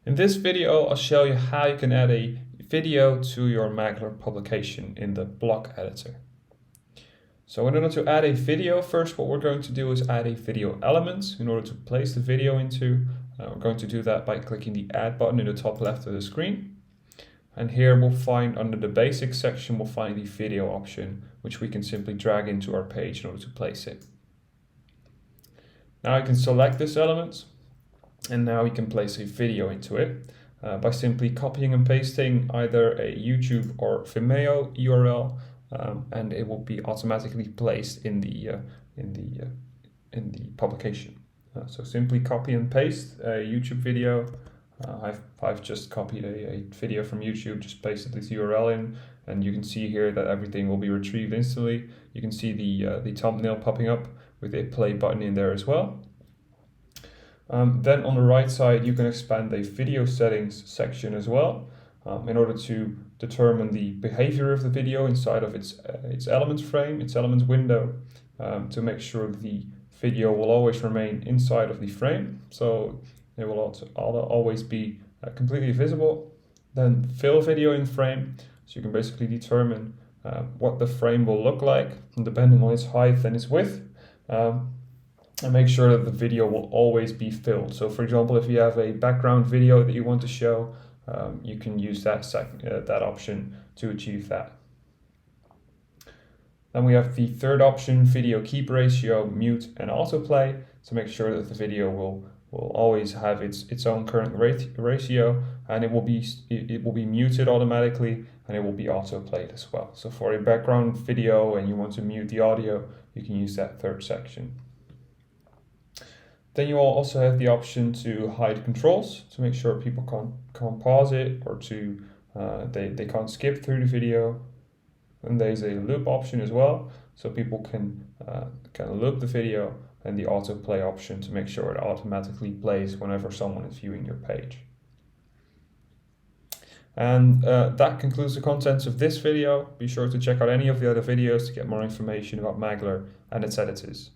In this video, I'll show you how you can add a video to your Maglr publication in the block editor. So in order to add a video, first what we're going to do is add a video element in order to place the video into. We're going to do that by clicking the add button in the top left of the screen. And here we'll find under the basics section, we'll find the video option, which we can simply drag into our page in order to place it. Now I can select this element. And now we can place a video into it by simply copying and pasting either a YouTube or Vimeo URL, and it will be automatically placed in the publication. So simply copy and paste a YouTube video. I've just copied a video from YouTube, just pasted this URL in, and you can see here that everything will be retrieved instantly. You can see the thumbnail popping up with a play button in there as well. Then on the right side, you can expand a video settings section as well in order to determine the behavior of the video inside of its elements frame, its elements window, to make sure the video will always remain inside of the frame. So it will also always be completely visible. Then fill video in frame, so you can basically determine what the frame will look like depending on its height and its width. And make sure that the video will always be filled. So for example, if you have a background video that you want to show, you can use that option to achieve that. Then we have the third option, video keep ratio, mute and autoplay, to make sure that the video will always have its own current ratio, and it will be muted automatically, and it will be autoplayed as well. So for a background video and you want to mute the audio, you can use that third section. Then you will also have the option to hide controls to make sure people can't pause it, or to they can't skip through the video. And there's a loop option as well, so people can loop the video, and the autoplay option to make sure it automatically plays whenever someone is viewing your page. And that concludes the contents of this video. Be sure to check out any of the other videos to get more information about Maglr and its editors.